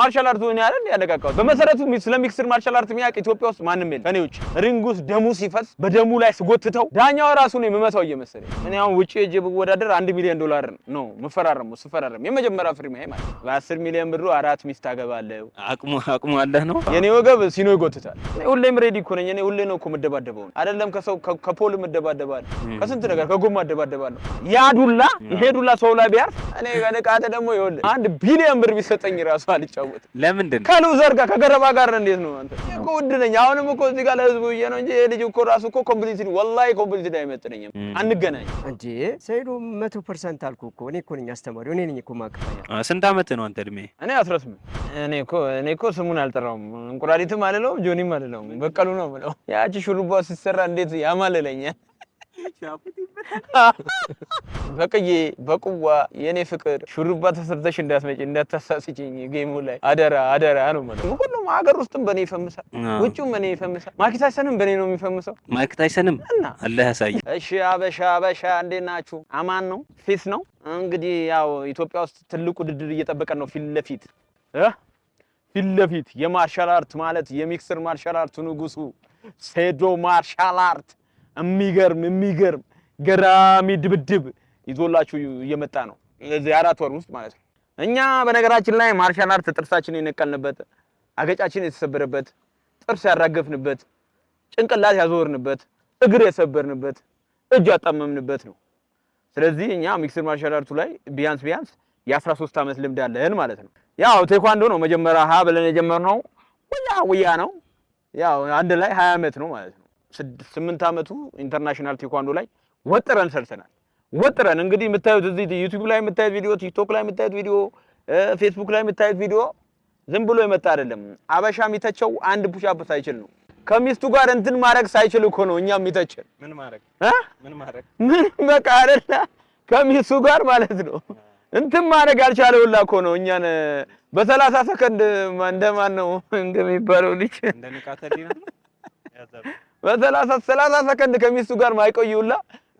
ማርሻል አርቱ ነው አይደል ያነቃቃው በመሰረቱ ስለ ሚክስድ ማርሻል አርት የሚያውቅ ኢትዮጵያ ውስጥ ማንም የለም ከኔ ውጪ ሪንግ ውስጥ ደሙ ሲፈስ በደሙ ላይ ስጎትተው ዳኛው ራሱ ነው የሚመታው እየመሰለኝ እኔ አሁን ውጪ ሄጄ ብወዳደር $1 ሚሊዮን ነው ስፈራረም የመጀመሪያ ፍሪማ ማለት በ10 ሚሊዮን ብሩ አራት ሚስት አገባለሁ አቅሙ አለህ ነው የኔ ወገብ ሲኖ ይጎትታል እኔ ሁሌም ሬዲ እኮ ነኝ እኔ ሁሌ ነው እኮ መደባደበው አይደለም ከሰው ከፖል መደባደባለሁ ከስንት ነገር ከጎማ መደባደባለሁ ያ ዱላ ይሄ ዱላ ሰው ላይ ቢያርፍ እኔ ጋነቃተ ደግሞ ይወል $1 ቢሊዮን ብር ቢሰጠኝ ራሱ አልጫወት ለምንድን ከሉዘር ጋር ከገረባ ጋር እንዴት ነው አንተ እኮ ውድ ነኝ አሁንም እኮ እዚህ ጋር ለህዝቡ ነው እንጂ ልጅ እኮ ራሱ እኮ ኮምፕሊትሊ ወላሂ ኮምፕሊትሊ አይመጥነኝም አንገናኝ እንጂ ሰይዶ 100% አልኩ እኮ እኔ እኮ ነኝ አስተማሪው እኔ ነኝ እኮ ማቀፋያ ስንት አመት ነው አንተ እድሜ እኔ 18 እኔ እኮ ስሙን አልጠራውም እንቁራሪትም አልለውም ጆኒም አልለውም በቀሉ ነው ማለት ያቺ ሹሩባ ሲሰራ እንዴት ያማለለኛል በቀዬ በቁዋ የኔ ፍቅር ሹሩባ ተሰርተሽ እንዳትመጪ እንዳታሳስጪኝ ጌሙ ላይ አደራ ነው ማለት ነው ሁሉም ሀገር ውስጥም በኔ ይፈምሳል ውጪውም በኔ ይፈምሳል ማይክ በኔ ነው የሚፈምሰው ማይክ ታይሰንም አላህ ያሳይ እሺ አበሻ እንዴት ናችሁ አማን ነው ፊስ ነው እንግዲህ ያው ኢትዮጵያ ውስጥ ትልቁ ድድር እየጠበቀን ነው ፊት ለፊት የማርሻል አርት ማለት የሚክስድ ማርሻል አርት ንጉሱ ሴዶ ማርሻል አርት የሚገርም ገራሚ ድብድብ ይዞላችሁ እየመጣ ነው ለዚህ 4 ወር ውስጥ ማለት ነው እኛ በነገራችን ላይ ማርሻል አርት ጥርሳችንን የነቀልንበት አገጫችን የተሰበረበት ጥርስ ያራገፍንበት ጭንቅላት ያዞርንበት እግር የሰበርንበት እጅ ያጣመምንበት ነው ስለዚህ እኛ ሚክስድ ማርሻል አርቱ ላይ ቢያንስ የ13 አመት ልምድ አለን ማለት ነው ያው ቴኳንዶ ነው መጀመሪያ ብለን የጀመርነው ወያ ነው ያው አንድ ላይ 20 አመት ነው ማለት ነው 8 አመቱ ኢንተርናሽናል ቴኳንዶ ላይ ወጥረን ሰርተናል እንግዲህ የምታዩት እዚህ ዩቲዩብ ላይ የምታዩት ቪዲዮ ቲክቶክ ላይ የምታዩት ቪዲዮ ፌስቡክ ላይ የምታዩት ቪዲዮ ዝም ብሎ የመጣ አይደለም አበሻ የሚተቸው አንድ ፑሽ አፕ ሳይችል ነው ከሚስቱ ጋር እንትን ማድረግ ሳይችል እኮ ነው እኛ የሚተቸው ምን በቃ አይደለ ከሚስቱ ጋር ማለት ነው እንትን ማድረግ ያልቻለውላ እኮ ነው እኛን በ30 ሰከንድ እንደማን ነው እንደሚባለው ልጅ እንደንቃተሊና በ30 ሰከንድ ከሚስቱ ጋር ማይቆይውላ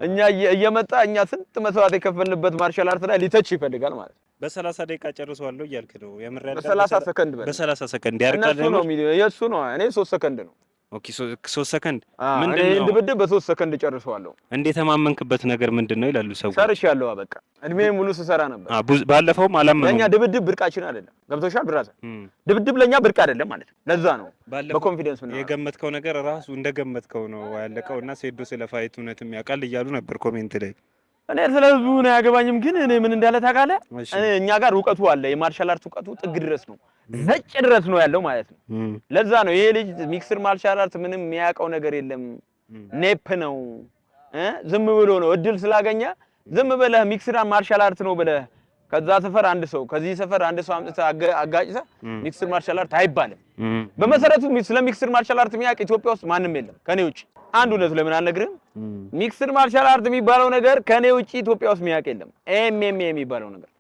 እኛ እየመጣ እኛ ስንት መስዋዕት የከፈልንበት ማርሻል አርት ላይ ሊተች ይፈልጋል ማለት በ30 ደቂቃ ጨርሰዋለሁ እያልክ ነው የምር ያለው በ30 ሰከንድ በ30 ሰከንድ ያርቃል ነው የሱ ነው እኔ 3 ሰከንድ ነው ኦኬ 3 ሰከንድ ምንድነው ድብድብ በ3 ሰከንድ ጨርሰዋለሁ እንዴ ተማመንክበት ነገር ምንድነው ይላሉ ሰው ሰርቻለሁ በቃ እድሜ ሙሉ ስሰራ ነበር ባለፈውም አላመነም ለኛ ድብድብ ብርቃችን አይደለም ገብቶሻል ብራዘር ድብድብ ለኛ ብርቅ አይደለም ማለት ለዛ ነው በኮንፊደንስ ነው የገመትከው ነገር ራሱ እንደገመትከው ነው ያለቀውና ሴዶ ስለፋይት እውነትም ያውቃል እያሉ ነበር ኮሜንት ላይ እኔ ስለዚህ ነው ያገባኝም ግን እኔ ምን እንዳለ ታውቃለህ እኛ ጋር ዕውቀቱ አለ የማርሻል አርት ዕውቀቱ ጥግ ድረስ ነው ነጭ ድረስ ነው ያለው ማለት ነው ለዛ ነው ይሄ ልጅ ሚክስድ ማርሻል አርት ምንም የሚያውቀው ነገር የለም ኔፕ ነው ዝም ብሎ ነው እድል ስላገኘ ዝም ብለህ ሚክስድ ማርሻል አርት ነው ብለህ ከዛ ሰፈር አንድ ሰው ከዚህ ሰፈር አንድ ሰው አምጥተህ አጋጭተህ ሚክስድ ማርሻል አርት አይባልም በመሰረቱ ስለ ሚክስድ ማርሻል አርት የሚያውቅ ኢትዮጵያ ውስጥ ማንም የለም ከኔ ውጪ አንድ ሁለት ለምን አልነግርህም ሚክስድ ማርሻል አርት የሚባለው ነገር ከኔ ውጪ ኢትዮጵያ ውስጥ የሚያውቅ የለም ኤምኤም የሚባለው ነገር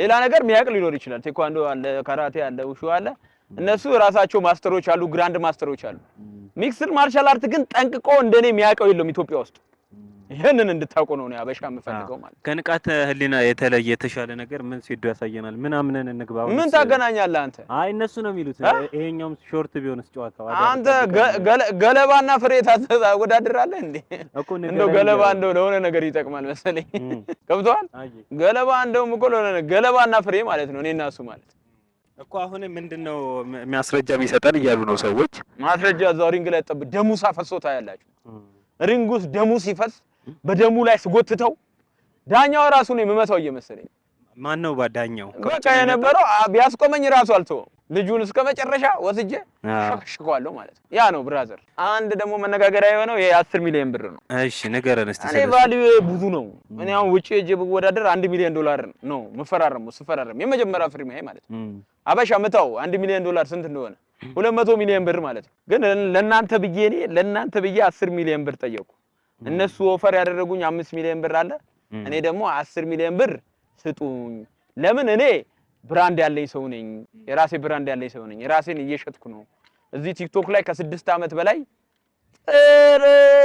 ሌላ ነገር የሚያውቅ ሊኖር ይችላል ቴኳንዶ አለ ካራቴ አለ ውሹ አለ እነሱ ራሳቸው ማስተሮች አሉ ግራንድ ማስተሮች አሉ ሚክስድ ማርሻል አርት ግን ጠንቅቆ እንደኔ የሚያውቀው የለም ኢትዮጵያ ውስጥ ይሄንን እንድታውቁ ነው አበሻ የምፈልገው ማለት ከንቃተ ህሊና የተለየ የተሻለ ነገር ምን ሲዱ ያሳየናል ምን አምነን እንግባው ምን ታገናኛለህ አንተ አይ እነሱ ነው የሚሉት ይሄኛውም ሾርት ቢሆንስ ጨዋታው አንተ ገለባና ፍሬ ታወዳድራለህ እንዴ እንደው ገለባ እንደው ለሆነ ነገር ይጠቅማል መሰለኝ ገብቶሃል ገለባ እንደውም እኮ ለሆነ ገለባና ፍሬ ማለት ነው እኔና እሱ ማለት እኮ አሁን ምንድነው የሚያስረጃ የሚሰጠን እያሉ ነው ሰዎች ማስረጃ እዛው ሪንግ ላይ ጠብ ደሙ ሳፈሶታ ያላችሁ ሪንግ ውስጥ ደሙ ሲፈስ በደሙ ላይ ስጎትተው ዳኛው ራሱ ነው የሚመታው እየመሰለኝ ማን ነው ባዳኛው በቃ የነበረው ቢያስቆመኝ ራሱ አልተው ልጁን እስከ መጨረሻ ወስጄ ሸክሽኳለሁ ማለት ነው ያ ነው ብራዘር አንድ ደግሞ መነጋገሪያ የሆነው የ10 ሚሊዮን ብር ነው እሺ ንገረን እስቲ እኔ ቫልዩ ብዙ ነው እኔ አሁን ውጪ ሄጄ ብወዳደር $1 ሚሊዮን ነው ስፈራረም የመጀመሪያ ፍሪማ ማለት ነው አበሻ መታው $1 ሚሊዮን ስንት እንደሆነ 200 ሚሊዮን ብር ማለት ነው ግን ለናንተ ብዬ 10 ሚሊዮን ብር ጠየቁ እነሱ ኦፈር ያደረጉኝ 5 ሚሊዮን ብር አለ እኔ ደግሞ 10 ሚሊዮን ብር ስጡኝ ለምን እኔ ብራንድ ያለኝ ሰው ነኝ የራሴ ብራንድ ያለኝ ሰው ነኝ የራሴን እየሸጥኩ ነው እዚህ ቲክቶክ ላይ ከ6 አመት በላይ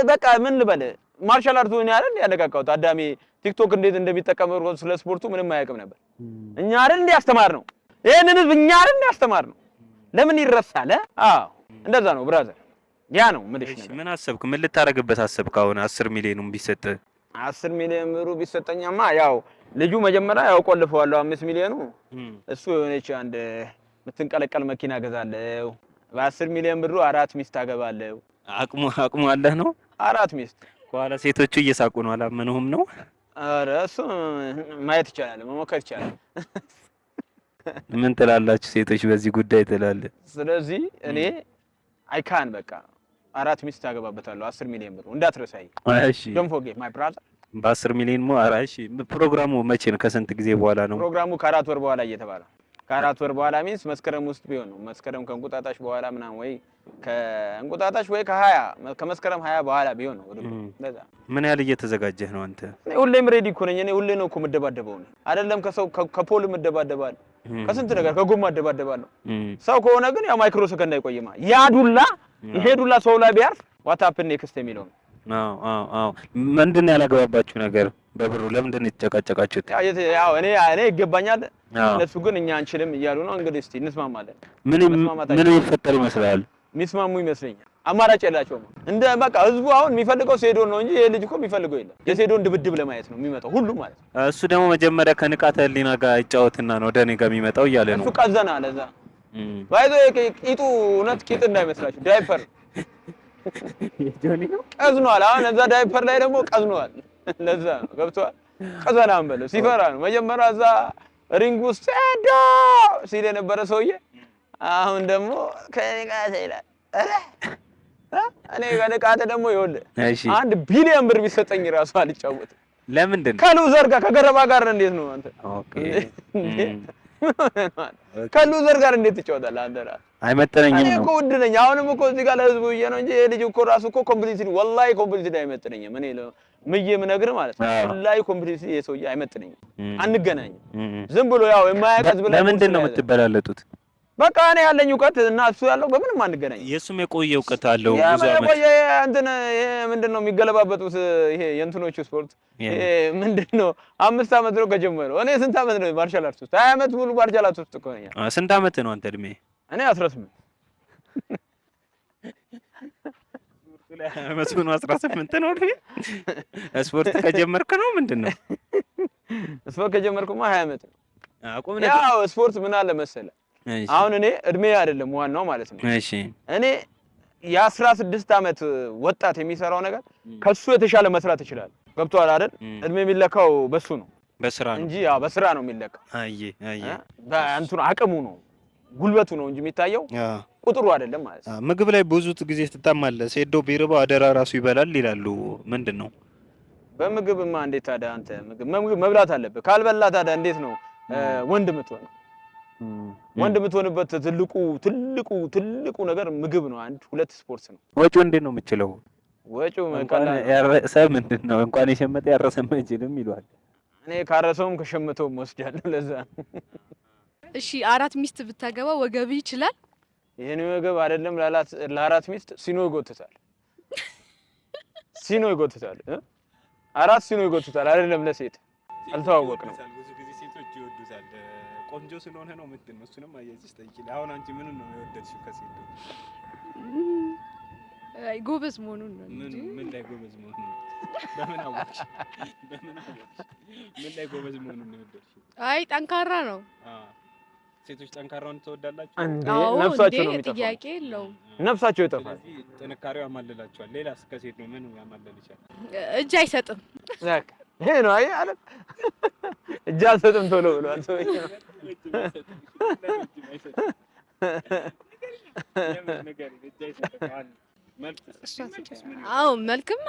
በቃ ምን ልበል ማርሻል አርቱ ነው አይደል ያነቃቃው ታዳሚ ቲክቶክ እንዴት እንደሚጠቀመው ስለ ስፖርቱ ምንም አያውቅም ነበር እኛ አይደል እንዴ ያስተማር ነው ይሄንን ህዝብ እኛ አይደል ያስተማርነው? ለምን ይረሳል? አዎ እንደዛ ነው ብራዘር። ያ ነው ምልሽ ነገር። ምን አሰብክ? ምን ልታረግበት አሰብክ? አሁን 10 ሚሊዮኑን ቢሰጥ 10 ሚሊዮን ብሩ ቢሰጠኛማ ያው ልጁ መጀመሪያ ያው ቆልፈዋለሁ 5 ሚሊዮኑ እሱ የሆነች አንድ የምትንቀለቀል መኪና ገዛለሁ። በ10 ሚሊዮን ብሩ 4 ሚስት አገባለሁ። አቅሙ አለህ ነው? 4 ሚስት። ከኋላ ሴቶቹ እየሳቁ ነው። አላመኑህም ነው? ኧረ እሱ ማየት ይቻላል፣ መሞከር ይቻላል። ምን ትላላችሁ ሴቶች በዚህ ጉዳይ ትላለህ? ስለዚህ እኔ አይካን በቃ 4 ሚስት አገባበታለሁ 10 ሚሊዮን ብሩ እንዳትረሳይ። እሺ ዶንት ፎርጌት ማይ ብራዘር። በ10 ሚሊዮን ሞ እሺ። ፕሮግራሙ መቼ ነው? ከስንት ጊዜ በኋላ ነው? ፕሮግራሙ ከ4 ወር በኋላ እየተባለ ከ4 ወር በኋላ ሚንስ መስከረም ውስጥ ቢሆን ነው። መስከረም ከእንቁጣጣሽ በኋላ ምናምን ወይ ከእንቁጣጣሽ ወይ ከመስከረም 20 በኋላ ቢሆን ነው። ለዛ ምን ያህል እየተዘጋጀህ ነው አንተ? እኔ ሁሌም ሬዲ እኮ ነኝ። እኔ ሁሌ ነው እኮ የምደባደበው ነው አይደለም። ከሰው ከፖል የምደባደባለሁ፣ ከስንት ነገር ከጎማ እደባደባለሁ። ሰው ከሆነ ግን ያው ማይክሮ ሰከንድ አይቆይማ። ያ ዱላ ይሄ ዱላ ሰው ላይ ቢያርፍ ዋት ሃፕን ኔክስት የሚለው ነው። አዎ ምንድን ያላገባባችሁ ነገር? በብሩ ለምንድን ነው የተጨቃጨቃችሁት? ያው እኔ ይገባኛል፣ እነሱ ግን እኛ አንችልም እያሉ ነው። እንግዲህ እስቲ እንስማማለን። ምን ይፈጠር ይመስላል? የሚስማሙ ይመስለኛል። አማራጭ የላቸውም። እንደ በቃ ህዝቡ አሁን የሚፈልገው ሴዶን ነው እንጂ ይሄ ልጅ እኮ የሚፈልገው የለም። የሴዶን ድብድብ ለማየት ነው የሚመጣው ሁሉ ማለት ነው። እሱ ደግሞ መጀመሪያ ከንቃተ ህሊና ጋር ይጫወትና ነው ወደ እኔ ጋር የሚመጣው እያለ ነው። እሱ ቀዘና ለዛ ባይዞ ቂጡ እውነት ቂጥ እንዳይመስላችሁ ዳይፐር ቀዝኗል። አሁን እዛ ዳይፐር ላይ ደግሞ ቀዝኗል። ለዛ ነው ገብቷል። ቀዘናም በለው ሲፈራ ነው መጀመሪያ እዛ ሪንግ ውስጥ ሴዶ ሲል የነበረ ሰውዬ አሁን ደግሞ ከንቃተ ይላል። እኔ ከንቃተ ደግሞ ይኸውልህ 1 ቢሊዮን ብር ቢሰጠኝ ራሱ አልጫወትም። ለምንድን ነው? ከሉዘር ጋር ከገረባ ጋር እንዴት ነው አንተ? ኦኬ ከሉዘር ጋር እንዴት ትጫወታለህ አንተ? ራስህ አይመጥነኝም ነው። እኔ እኮ ውድ ነኝ። አሁንም እኮ እዚህ ጋር ለህዝቡ ብዬ ነው እንጂ ይሄ ልጅ እኮ ራሱ እኮ ኮምፕሊትሊ ወላሂ ኮምፕሊትሊ አይመጥነኝም። እኔ ምዬ የምነግርህ ማለት ነው ወላሂ ኮምፕሊትሊ የሰውዬ አይመጥነኝም። አንገናኝም። ዝም ብሎ ያው የማያውቅ ብለህ ለምንድን ነው የምትበላለጡት? በቃ እኔ ያለኝ እውቀት እና እሱ ያለው በምንም አንገናኝ። የሱም የቆየ እውቀት አለው ብዙ አመት። የቆየ እንትን ይሄ ምንድነው የሚገለባበጡት? ይሄ የእንትኖቹ ስፖርት ይሄ ምንድነው 5 አመት ነው ከጀመረው። እኔ ስንት አመት ነው ማርሻል አርት ውስጥ? 20 አመት ሙሉ ማርሻል አርት ውስጥ እኮ ነኝ። ስንት አመት ነው አንተ እድሜ? እኔ 18 ስፖርት ላይ አመት ነው 18 ነው እድሜ። ስፖርት ከጀመርክ ነው ምንድነው? ስፖርት ከጀመርኩማ 20 አመት ነው። አቁም ነው። ያው ስፖርት ምን አለ መሰለህ አሁን እኔ እድሜ አይደለም ዋናው ማለት ነው። እሺ እኔ የ16 አመት ወጣት የሚሰራው ነገር ከሱ የተሻለ መስራት ይችላል። ገብቶሃል አይደል? እድሜ የሚለካው በሱ ነው በስራ ነው እንጂ ያው በስራ ነው የሚለካው። አየ በእንትኑ አቅሙ ነው ጉልበቱ ነው እንጂ የሚታየው ቁጥሩ አይደለም ማለት ነው። ምግብ ላይ ብዙ ጊዜ ትታማለህ። ሴዶ ቢርባው አደራ ራሱ ይበላል ይላሉ። ምንድን ነው? በምግብማ እንዴት ታዲያ አንተ ምግብ መብላት አለብህ። ካልበላ ታዲያ እንዴት ነው ወንድ የምትሆነው? ወንድ የምትሆንበት ትልቁ ነገር ምግብ ነው። 2 ስፖርት ነው። ወጪው እንዴት ነው የምችለው? ወጪው እንኳን ያረሰ ምንድን ነው እንኳን የሸመተ ያረሰ አይችልም ይሏል። እኔ ካረሰውም ከሸመተውም ወስጃለሁ። ለዛ እሺ 4 ሚስት ብታገባ ወገብ ይችላል? ይሄን ወገብ አይደለም ለ4 ሚስት ሲኖ ይጎትታል። ሲኖ ይጎትታል 4 ሲኖ ይጎትታል። አይደለም ለሴት አልተዋወቅንም። ብዙ ጊዜ ሴቶች ይወዱታል። ቆንጆ ስለሆነ ነው ምንድን ነው? እሱንም አያይዘሽ ጠይቂኝ። አሁን አንቺ ምን ነው የወደድሽው ከሴት? አይ ጎበዝ መሆኑን ነው እንጂ ምን ላይ ጎበዝ መሆኑን በምን አወቅሽ? ምን ላይ ጎበዝ መሆኑን ነው የወደድሽው? አይ ጠንካራ ነው። ሴቶች ጠንካራውን ትወዳላችሁ? ነፍሳቸው ነው የሚጠፋው። ጥያቄ የለውም። ነፍሳቸው ይጠፋል። ስለዚህ ጥንካሬው ያማልላችኋል። ሌላስ ከሴት ነው ምን ያማልል ይችላል? እጅ አይሰጥም። በቃ ይሄ ነው። አይ አለ እጅ አልሰጥም ቶሎ ብሏል ሰውዬው። አዎ መልክም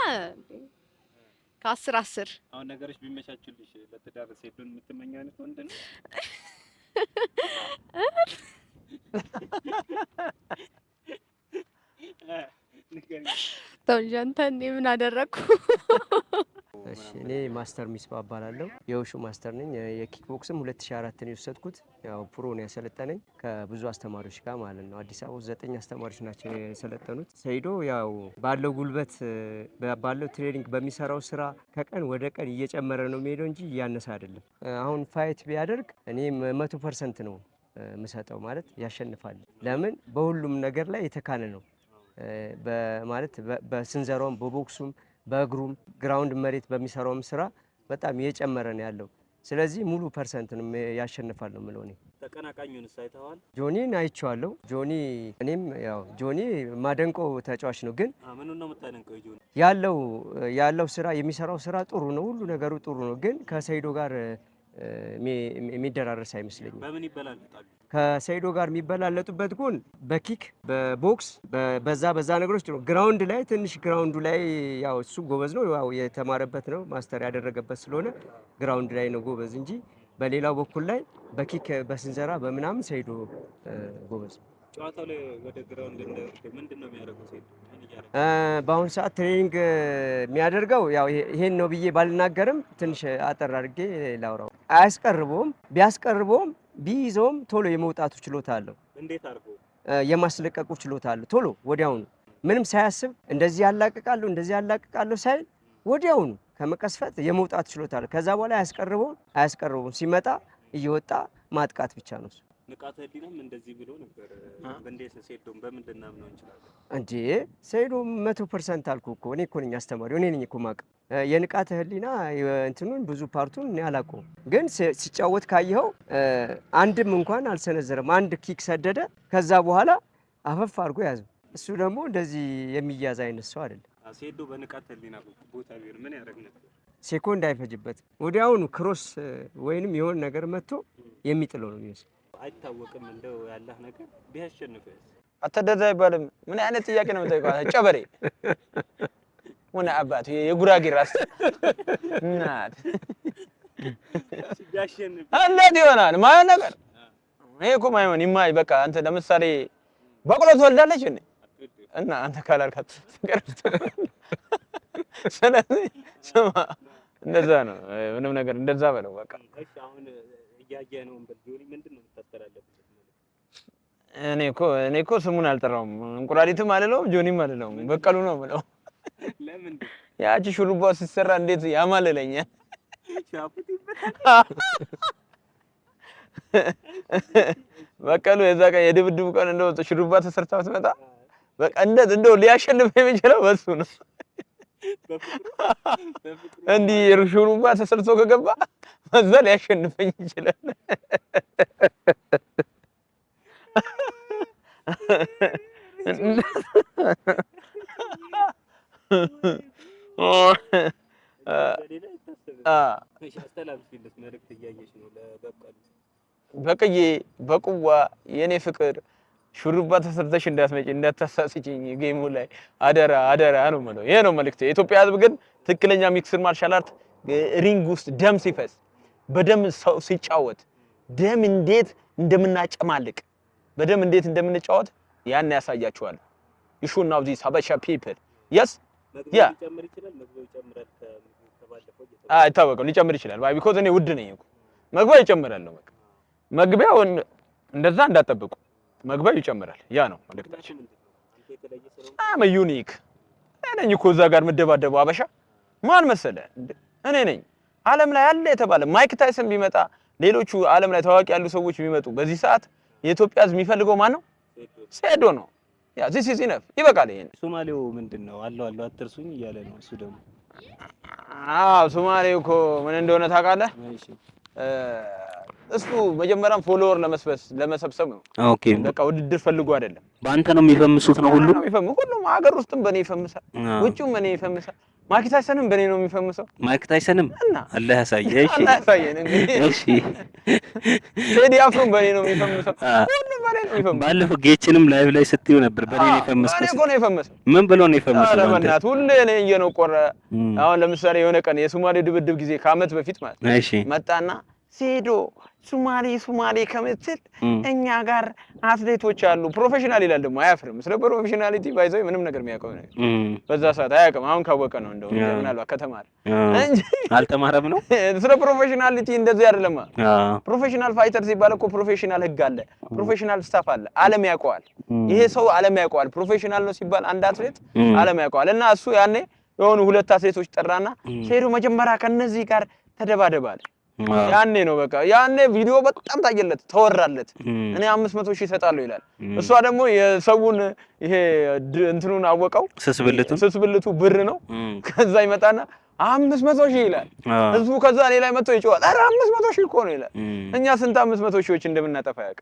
ከ10 አሁን ነገሮች ቢመቻቹልሽ ለትዳር ሴቱን የምትመኘው አይነት ወንድ ነው? ተውጀንተን ምን አደረኩ? እሺ እኔ ማስተር ሚስባ እባላለሁ። የውሹ ማስተር ነኝ። የኪክ ቦክስም 2004 ነው የወሰድኩት። ያው ፕሮ ነው ያሰለጠነኝ ከብዙ አስተማሪዎች ጋር ማለት ነው። አዲስ አበባ 9 አስተማሪዎች ናቸው የሰለጠኑት። ሰይዶ ያው ባለው ጉልበት ባለው ትሬኒንግ በሚሰራው ስራ ከቀን ወደ ቀን እየጨመረ ነው የሚሄደው እንጂ እያነሰ አይደለም። አሁን ፋይት ቢያደርግ እኔ 100% ነው ምሰጠው ማለት ያሸንፋል። ለምን በሁሉም ነገር ላይ የተካነ ነው በማለት በስንዘራውም በቦክሱም በእግሩም ግራውንድ መሬት በሚሰራውም ስራ በጣም እየጨመረ ነው ያለው። ስለዚህ ሙሉ ፐርሰንትንም ያሸንፋል ነው የምለው። እኔ ተቀናቃኙን ሳይተዋል ጆኒን አይቼዋለሁ። ጆኒ እኔም ያው ጆኒ ማደንቆ ተጫዋች ነው፣ ግን ምን ነው የምታደንቀው? ጆኒ ያለው ስራ የሚሰራው ስራ ጥሩ ነው፣ ሁሉ ነገሩ ጥሩ ነው፣ ግን ከሰይዶ ጋር የሚደራረስ አይመስለኝም። በምን ይበላለጣሉ? ከሰይዶ ጋር የሚበላለጡበት ጎን በኪክ በቦክስ በዛ ነገሮች ነው። ግራውንድ ላይ ትንሽ ግራውንዱ ላይ ያው እሱ ጎበዝ ነው፣ ያው የተማረበት ነው ማስተር ያደረገበት ስለሆነ ግራውንድ ላይ ነው ጎበዝ እንጂ በሌላው በኩል ላይ በኪክ በስንዘራ በምናምን ሰይዶ ጎበዝ ነው። ጨዋታው ላይ ወደ ግራውንድ እንደወርድ ምንድነው የሚያደርገው ሰይዶ? በአሁኑ ሰዓት ትሬኒንግ የሚያደርገው ያው ይሄን ነው ብዬ ባልናገርም ትንሽ አጠር አድርጌ ላውራው። አያስቀርበውም፣ ቢያስቀርበውም ቢይዘውም ቶሎ የመውጣቱ ችሎታ አለው። እንዴት አድርጎ የማስለቀቁ ችሎታ አለው። ቶሎ ወዲያውኑ ምንም ሳያስብ እንደዚህ ያላቅቃለሁ ሳይል ወዲያውኑ ከመቀስፈት የመውጣት ችሎታ አለው። ከዛ በኋላ አያስቀርበውም፣ ሲመጣ እየወጣ ማጥቃት ብቻ ነው። ንቃተ ህሊናም እንደዚህ ብሎ ነበር። እንዴት ሰይዶም በምንድን ነው ነው እንችላለን እንዴ? ሰይዶ 100% አልኩ እኮ እኔ እኮ ነኝ አስተማሪው፣ እኔ ነኝ እኮ ማቅ የንቃተ ህሊና እንትኑን ብዙ ፓርቱን እኔ አላውቀውም፣ ግን ሲጫወት ካየኸው አንድም እንኳን አልሰነዘረም። አንድ ኪክ ሰደደ፣ ከዛ በኋላ አፈፍ አድርጎ ያዘው። እሱ ደግሞ እንደዚህ የሚያዝ አይነት ሰው አይደለም። ሰይዶ በንቃተ ህሊና ቦታ ቢሆን ምን ያደርግ ነበር? ሴኮንድ አይፈጅበትም። ወዲያውኑ ክሮስ ወይንም የሆነ ነገር መጥቶ የሚጥለው ነው የሚመስለው። አይታወቅም እንደው ያለህ ነገር ቢያሸንፍስ? አተደዛ አይባልም። ምን አይነት ጥያቄ ነው የምጠይቀው? ጨበሬ ምን አባቱ የጉራጌ ራስ እናት ቢያሸንፍ እንዴት ይሆናል? ማየው ነገር ይሄ እኮ ማይሆን ይማይ። በቃ አንተ ለምሳሌ በቅሎ ትወልዳለች እና አንተ ካላልካት ስለዚህ ስማ፣ እንደዛ ነው ምንም ነገር እንደዛ በለው በቃ። እሺ አሁን እያየ ነው በጆኒ ምንድነው የምታስተላልፈው? እኔ እኮ ስሙን አልጠራውም። እንቁራሪትም አልለውም ጆኒም አልለውም፣ በቀሉ ነው የምለው። ለምን ያቺ ሹሩባው ሲሰራ እንዴት ያማልለኛል። በቀሉ የዛ ቀን የድብድብ ቀን እንደው ሹሩባ ተሰርታ ብትመጣ በቃ እንደው ሊያሸንፍ የሚችለው በሱ ነው። እንዲህ ሹሩባ ተሰርቶ ከገባ በዛ ሊያሸንፈኝ ይችላል። በቅዬ በቁዋ የኔ ፍቅር ሹሩባ ተሰርተሽ እንዳትመጪ እንዳታሳስቺኝ ጌሙ ላይ አደራ ነው ማለት። ይሄ ነው መልእክቴ። የኢትዮጵያ ሕዝብ ግን ትክክለኛ ሚክስድ ማርሻል አርት ሪንግ ውስጥ ደም ሲፈስ በደም ሰው ሲጫወት ደም እንዴት እንደምናጨማልቅ በደም እንዴት እንደምንጫወት ያን ያሳያችኋል። you should know this Habesha people yes yeah አይታወቅም ሊጨምር ይችላል because እኔ ውድ ነኝ እኮ መግቢያው ይጨምራል ነው በቃ። መግቢያው እንደዛ እንዳትጠብቁ መግቢያው ይጨምራል። ያ ነው መልእክታችን። I'm unique እኔ እኮ እዛ ጋር መደባደበው አበሻ ማን መሰለ እኔ ነኝ። ዓለም ላይ አለ የተባለ ማይክ ታይሰን ቢመጣ ሌሎቹ ዓለም ላይ ታዋቂ ያሉ ሰዎች ቢመጡ በዚህ ሰዓት የኢትዮጵያ ሕዝብ የሚፈልገው ማን ነው? ሰይዶ ነው። ያ this is enough ይበቃል። ይሄን ሶማሌው ምንድነው አለው አትርሱኝ እያለ ነው እሱ ደግሞ። ሶማሌው እኮ ምን እንደሆነ ታውቃለህ? እሺ እሱ መጀመሪያም ፎሎወር ለመሰብሰብ ነው። ኦኬ በቃ ውድድር ፈልጎ አይደለም። በአንተ ነው የሚፈምሱት ነው ሁሉ ሁሉም ሀገር ውስጥም በኔ ይፈምሳል፣ ውጭም በኔ ይፈምሳል። ማይክ ታይሰንም በኔ ነው የሚፈምሰው። ማይክ ታይሰንም አላህ ያሳየ። እሺ አላህ ያሳየን እንግዲህ። እሺ ቴዲ አፍሮም በኔ ነው የሚፈምሰው። ሁሉም በኔ ነው የሚፈምሰው። ባለፈው ጌችንም ላይቭ ላይ ስትዩ ነበር በኔ ነው የፈመስከው። እኔ እኮ ነው የፈመሰው። ምን ብሎ ነው የፈመሰው? ኧረ በእናትህ ሁሌ እኔ እየነው ቆረ። አሁን ለምሳሌ የሆነ ቀን የሶማሌ ድብድብ ጊዜ ከዓመት በፊት ማለት እሺ መጣና ሰይዶ ሶማሌ ከምትል እኛ ጋር አትሌቶች አሉ ፕሮፌሽናል ይላል። ደግሞ አያፍርም። ስለ ፕሮፌሽናሊቲ ባይዘው ምንም ነገር የሚያውቀው ነው በዛ ሰዓት አያውቅም። አሁን ካወቀ ነው እንደው ምናልባት ከተማረ እንጂ አልተማረም ነው። ስለ ፕሮፌሽናሊቲ እንደዚህ አይደለም። ፕሮፌሽናል ፋይተር ሲባል እኮ ፕሮፌሽናል ህግ አለ፣ ፕሮፌሽናል ስታፍ አለ። ዓለም ያውቀዋል። ይሄ ሰው ዓለም ያውቀዋል። ፕሮፌሽናል ነው ሲባል አንድ አትሌት ዓለም ያውቀዋል። እና እሱ ያኔ የሆኑ ሁለት አትሌቶች ጠራና ሰይዶ መጀመሪያ ከነዚህ ጋር ተደባደባለ። ያኔ ነው በቃ ያኔ ቪዲዮ በጣም ታየለት ተወራለት። እኔ 500 ሺህ እሰጣለሁ ይላል። እሷ ደግሞ የሰውን ይሄ እንትኑን አወቀው ስስብልቱ ብር ነው። ከዛ ይመጣና 500 ሺህ ይላል ህዝቡ። ከዛ እኔ ላይ መጥቶ ይጮሃል። ኧረ 500 ሺህ እኮ ነው ይላል። እኛ ስንት 500 ሺዎች እንደምናጠፋ ያውቅ።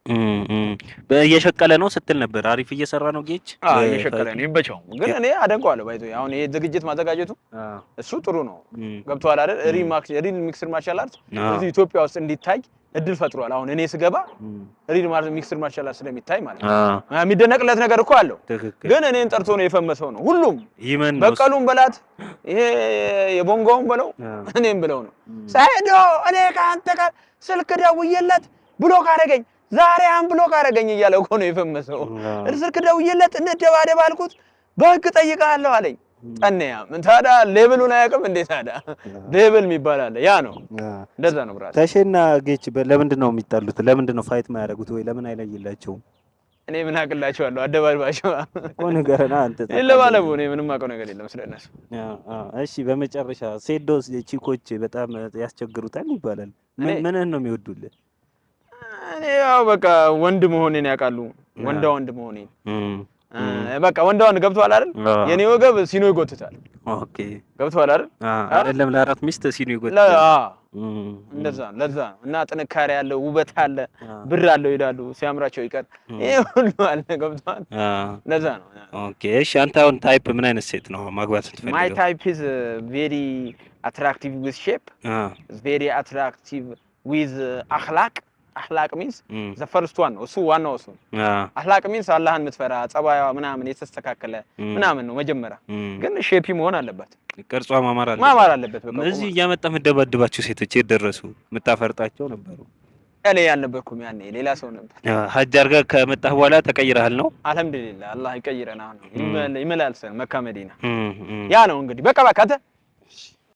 እየሸቀለ ነው ስትል ነበር። አሪፍ እየሰራ ነው ጌች። እየሸቀለ ነው ይበቻው። ግን እኔ አደንቀዋለሁ። ባይቶ አሁን ይሄ ዝግጅት ማዘጋጀቱ እሱ ጥሩ ነው። ገብቷል አይደል? ሪል ሚክስድ ማርሻል አርት እዚህ ኢትዮጵያ ውስጥ እንዲታይ እድል ፈጥሯል። አሁን እኔ ስገባ ሪል ሚክስድ ማርሻል አርት ስለሚታይ ማለት ነው። የሚደነቅለት ነገር እኮ አለው። ግን እኔን ጠርቶ ነው የፈመሰው ነው ሁሉም። በቀሉም በላት ይሄ የቦንጋውን በለው እኔም ብለው ነው ሳይዶ እኔ ካንተ ጋር ስልክ ደውዬለት ብሎክ አደረገኝ ዛሬ ብሎክ አደረገኝ እያለ እኮ ነው የፈመሰው። ስልክ ደውዬለት እንደባደብ አልኩት በህግ ጠይቃለሁ አለኝ። ጠነያ ምን ታዳ ሌቭሉን አያውቅም እንዴ? ታዳ ሌቭል የሚባል አለ። ያ ነው እንደዛ ነው ብራስ። ተሼና ጌች ለምንድን ነው የሚጣሉት? ለምንድን ነው ፋይት የማያደርጉት? ወይ ለምን አይለይላቸውም? እኔ ምን አቅላቸዋለሁ? አደባባቸው እኮ ነገርና አንተ ለባለቡ እኔ ምንም አውቀው ነገር የለም ስለነሱ። እሺ በመጨረሻ ሴዶስ ቺኮች በጣም ያስቸግሩታል ይባላል። ምንህን ነው የሚወዱልህ? እኔ ያው በቃ ወንድ መሆኔን ያውቃሉ። ወንድ መሆኔን በቃ ወንድ ገብቷል አይደል? የኔ ወገብ ሲኖ ይጎትታል። ኦኬ ገብቷል አይደል? አይደለም ለአራት ሚስት ሲኖ ይጎትታል። እንደዛ ለዛ እና ጥንካሬ ያለው ውበት አለ ብር አለው ይላሉ። ሲያምራቸው ይቀር ይሄ ሁሉ አለ። ገብቷል? ለዛ ነው። ኦኬ እሺ አንተ አሁን ታይፕ ምን አይነት ሴት ነው ማግባት የምትፈልገው? My type is very attractive with shape. Very attractive with akhlaq. አህላቅ ሚንስ ዘ ፈርስት ዋን ነው እሱ ዋናው እሱ። አህላቅ ሚንስ አላህን የምትፈራ ጸባይዋ ምናምን የተስተካከለ ምናምን ነው መጀመሪያ። ግን ሼፒ መሆን አለበት፣ ቅርጿ ማማር አለበት። በቃ እዚህ እያመጣ የምትደባድባቸው ሴቶች የደረሱ የምታፈርጣቸው ነበሩ? እኔ ያልነበርኩም ያኔ ሌላ ሰው ነበር። ሀጅ አድርገህ ከመጣህ በኋላ ተቀይረሃል ነው? አልሐምዱሊላህ አላህ ይቀይረናል። ይመላልሰን መካ መዲና። ያ ነው እንግዲህ በቃ አንተ